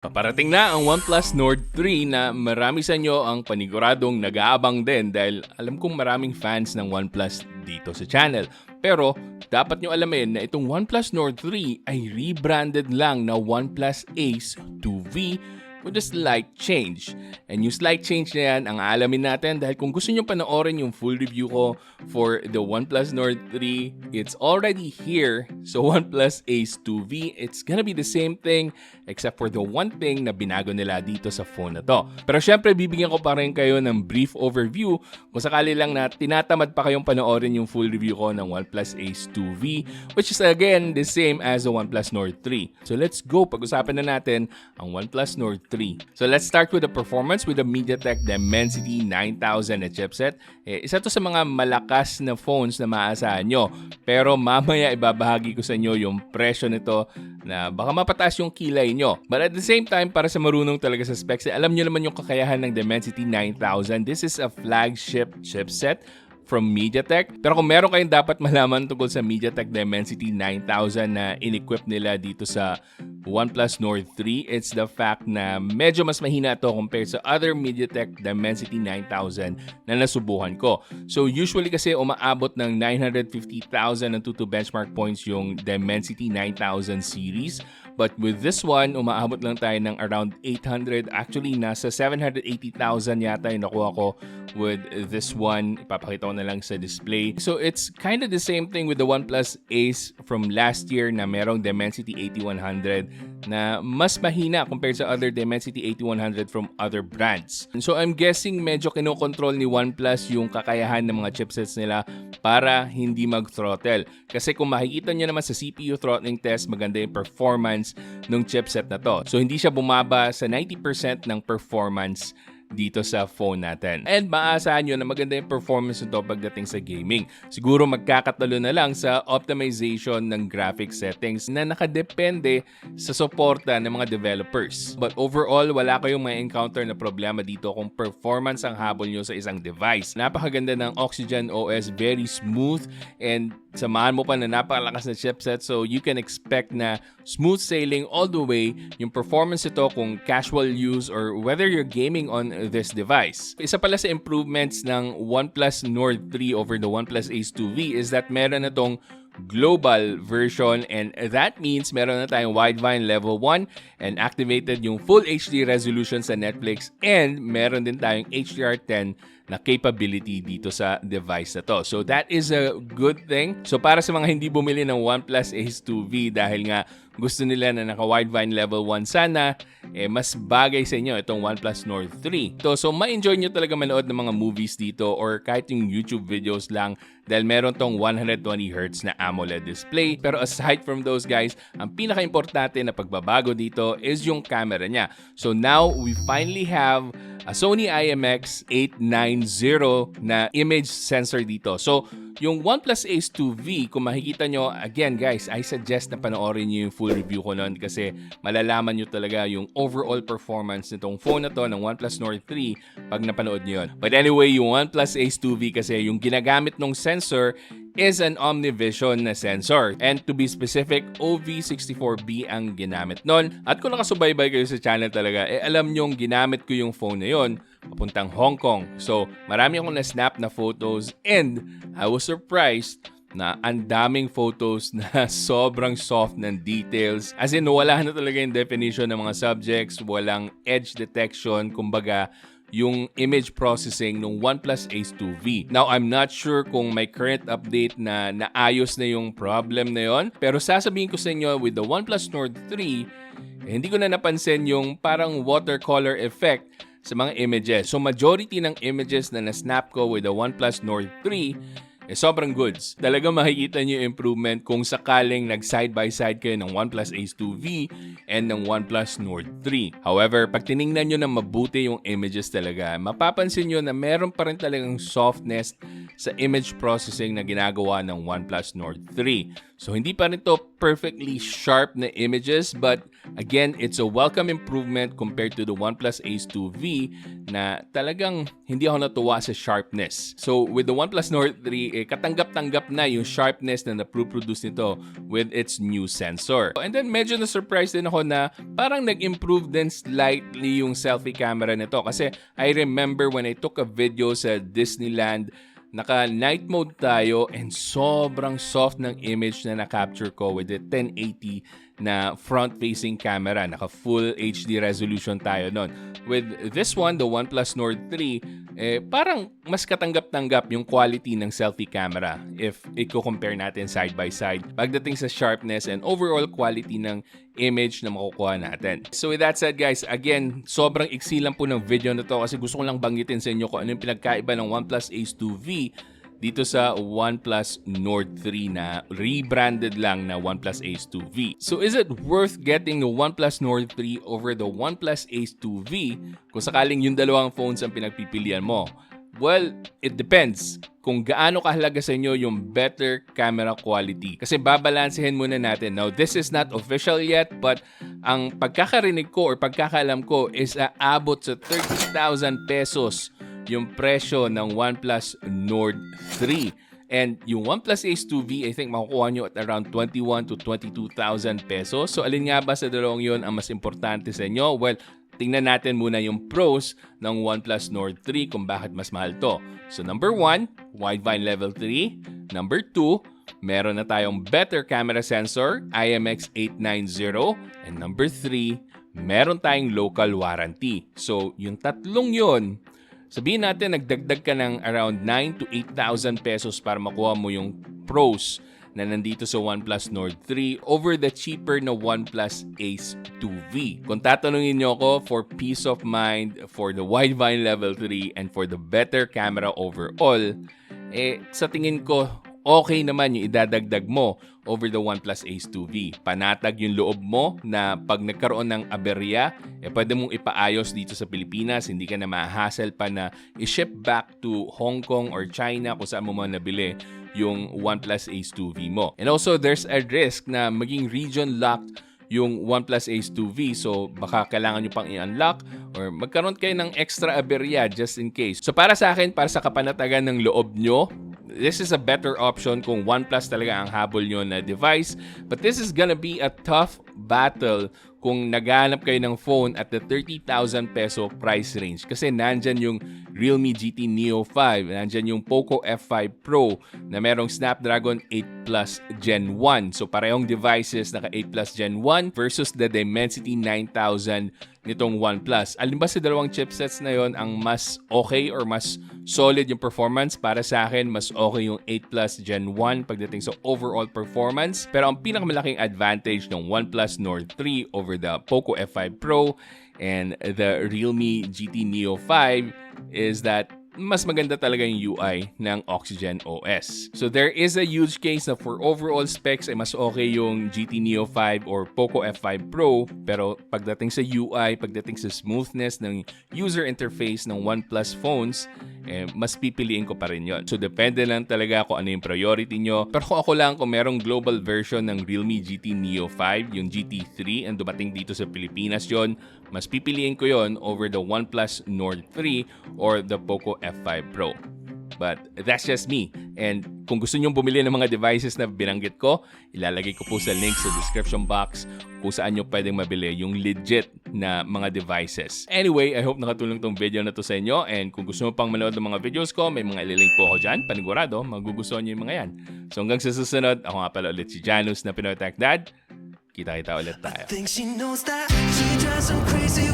Paparating na ang OnePlus Nord 3 na marami sa inyo ang paniguradong nag-aabang din dahil alam kong maraming fans ng OnePlus dito sa channel. Pero dapat nyo alamin na itong OnePlus Nord 3 ay rebranded lang na OnePlus Ace 2V with a slight change. And yung slight change na yan ang aalamin natin dahil kung gusto nyo panoorin yung full review ko for the OnePlus Nord 3, it's already here. So OnePlus Ace 2V, it's gonna be the same thing except for the one thing na binago nila dito sa phone na to. Pero syempre, bibigyan ko pa rin kayo ng brief overview kung sakali lang na tinatamad pa kayong panoorin yung full review ko ng OnePlus Ace 2V, which is again the same as the OnePlus Nord 3. So let's go, pag-usapan na natin ang OnePlus Nord 3. So let's start with the performance with the MediaTek Dimensity 9000 na chipset. Isa to sa mga malakas na phones na maaasahan nyo. Pero mamaya ibabahagi ko sa inyo yung presyo nito na baka mapataas yung kilay nyo. But at the same time, para sa marunong talaga sa specs, alam nyo naman yung kakayahan ng Dimensity 9000. This is a flagship chipset from MediaTek. Pero kung meron kayong dapat malaman tungkol sa MediaTek Dimensity 9000 na in-equip nila dito sa OnePlus Nord 3, it's the fact na medyo mas mahina ito compared sa other MediaTek Dimensity 9000 na nasubukan ko. So usually kasi umaabot ng 950,000 ang Tutu benchmark points yung Dimensity 9000 series. But with this one, umaabot lang tayo ng around 800. Actually, nasa 780,000 yata yung nakuha ko with this one. Ipapakita ko na lang sa display. So it's kind of the same thing with the OnePlus Ace from last year na merong Dimensity 8100 na mas mahina compared sa other Dimensity 8100 from other brands. So I'm guessing medyo kinokontrol ni OnePlus yung kakayahan ng mga chipsets nila para hindi mag-throttle. Kasi kung makikita nyo naman sa CPU throttling test, maganda yung performance ng chipset na to. So hindi siya bumaba sa 90% ng performance dito sa phone natin. And maaasahan nyo na maganda yung performance nito pagdating sa gaming. Siguro magkakatalo na lang sa optimization ng graphic settings na nakadepende sa suporta ng mga developers. But overall, wala kayong may encounter na problema dito kung performance ang habol nyo sa isang device. Napakaganda ng Oxygen OS, very smooth, and samahan mo pa na napakalakas na chipset, so you can expect na smooth sailing all the way yung performance ito kung casual use or whether you're gaming on this device. Isa pala sa improvements ng OnePlus Nord 3 over the OnePlus Ace 2V is that meron na tong global version, and that means meron na tayong Widevine Level 1 and activated yung Full HD resolution sa Netflix, and meron din tayong HDR10 na capability dito sa device na to. So that is a good thing. So para sa mga hindi bumili ng OnePlus Ace 2V dahil nga gusto nila na naka-Widevine Level 1 sana, mas bagay sa inyo itong OnePlus Nord 3. So ma-enjoy nyo talaga manood ng mga movies dito or kahit yung YouTube videos lang dahil meron tong 120Hz na AMOLED display. Pero aside from those guys, ang pinaka-importante na pagbabago dito is yung camera niya. So now we finally have a Sony IMX890 na image sensor dito. So yung OnePlus Ace 2V, kung makikita nyo, again guys, I suggest na panoorin nyo yung full review ko nun kasi malalaman nyo talaga yung overall performance nitong phone na to ng OnePlus Nord 3 pag napanood nyo yun. But anyway, yung OnePlus Ace 2V kasi yung ginagamit ng sensor is an OmniVision na sensor. And to be specific, OV64B ang ginamit nun. At kung nakasubaybay kayo sa channel talaga, alam nyong ginamit ko yung phone na yun papuntang Hong Kong. So, marami akong na-snap na photos and I was surprised na ang daming photos na sobrang soft ng details. As in, wala na talaga yung definition ng mga subjects, walang edge detection, kumbaga, yung image processing ng OnePlus Ace 2V. Now, I'm not sure kung may current update na naayos na yung problem na yon, pero sasabihin ko sa inyo with the OnePlus Nord 3, hindi ko na napansin yung parang watercolor effect sa mga images. So, majority ng images na na-snap ko with the OnePlus Nord 3 sobrang goods. Talaga makikita niyo yung improvement kung sakaling nag-side by side kayo ng OnePlus Ace 2V and ng OnePlus Nord 3. However, pag tiningnan nyo na mabuti yung images talaga, mapapansin nyo na meron pa rin talagang softness sa image processing na ginagawa ng OnePlus Nord 3. So hindi pa rin to perfectly sharp na images, but again, it's a welcome improvement compared to the OnePlus Ace 2V na talagang hindi ako natuwa sa sharpness. So with the OnePlus Nord 3, katanggap-tanggap na yung sharpness na naproduce nito with its new sensor. And then medyo na-surprise din ako na parang nag-improve din slightly yung selfie camera nito, kasi I remember when I took a video sa Disneyland, naka-night mode tayo and sobrang soft ng image na na-capture ko with the 1080 na front-facing camera. Naka-full HD resolution tayo nun. With this one, the OnePlus Nord 3, parang mas katanggap-tanggap yung quality ng selfie camera if i-compare natin side by side pagdating sa sharpness and overall quality ng image na makukuha natin. So with that said guys, again, sobrang iksi lang po ng video na to kasi gusto ko lang banggitin sa inyo kung ano yung pinagkaiba ng OnePlus Ace 2V dito sa OnePlus Nord 3 na rebranded lang na OnePlus Ace 2V. So is it worth getting the OnePlus Nord 3 over the OnePlus Ace 2V kung sakaling yung dalawang phones ang pinagpipilian mo? Well, it depends kung gaano kahalaga sa inyo yung better camera quality. Kasi babalansehin muna natin. Now, this is not official yet, but ang pagkakarinig ko or pagkakalam ko is aabot sa 30,000 pesos yung presyo ng OnePlus Nord 3. And yung OnePlus Ace 2V, I think makukuha nyo at around 21 to 22,000 pesos. So, alin nga ba sa dalawang yun ang mas importante sa inyo? Well, tingnan natin muna yung pros ng OnePlus Nord 3 kung bakit mas mahal to. So number 1, wideband level 3. Number 2, meron na tayong better camera sensor, IMX890. And number 3, meron tayong local warranty. So yung tatlong yun, sabihin natin nagdagdag ka ng around 9 to 8,000 pesos para makuha mo yung pros na nandito sa OnePlus Nord 3 over the cheaper na OnePlus Ace 2V. Kung tatanungin nyo ako for peace of mind, for the wideband level 3, and for the better camera overall, sa tingin ko, okay naman yung idadagdag mo over the OnePlus Ace 2V. Panatag yung loob mo na pag nagkaroon ng aberya, pwede mong ipaayos dito sa Pilipinas. Hindi ka na ma-hassle pa na i-ship back to Hong Kong or China kung saan mo man nabili yung OnePlus Ace 2V mo. And also, there's a risk na maging region-locked yung OnePlus Ace 2V. So, baka kailangan nyo pang i-unlock or magkaroon kayo ng extra aberya just in case. So, para sa akin, para sa kapanatagan ng loob nyo, this is a better option kung OnePlus talaga ang habol nyo na device. But this is gonna be a tough battle kung naghahanap kayo ng phone at the 30,000 peso price range. Kasi nandyan yung Realme GT Neo 5, nandyan yung Poco F5 Pro na merong Snapdragon 8 Plus Gen 1. So parehong devices naka 8 Plus Gen 1 versus the Dimensity 9000 nitong OnePlus. Alin ba sa dalawang chipsets na yon ang mas okay or mas solid yung performance? Para sa akin, mas okay yung 8 Plus Gen 1 pagdating sa overall performance. Pero ang pinakamalaking advantage ng OnePlus Nord 3 over the Poco F5 Pro and the Realme GT Neo 5 is that mas maganda talaga yung UI ng Oxygen OS. So there is a huge case na for overall specs ay mas okay yung GT Neo 5 or Poco F5 Pro, pero pagdating sa UI, pagdating sa smoothness ng user interface ng OnePlus phones, mas pipiliin ko pa rin yun. So depende lang talaga kung ano yung priority nyo. Pero kung ako lang, kung merong global version ng Realme GT Neo 5, yung GT3, and dumating dito sa Pilipinas yon, mas pipiliin ko yon over the OnePlus Nord 3 or the Poco F5 Pro. But that's just me. And kung gusto nyong bumili ng mga devices na binanggit ko, ilalagay ko po sa link sa description box kung saan nyo pwedeng mabili yung legit na mga devices. Anyway, I hope nakatulong tong video na to sa inyo. And kung gusto mo pang manood ng mga videos ko, may mga ililink po ako dyan. Panigurado, magugustuhan nyo yung mga yan. So hanggang sa susunod, ako nga pala ulit si Janus na Pinoy Tech Dad. Kita-kita ulit tayo. I think she knows that she drives so crazy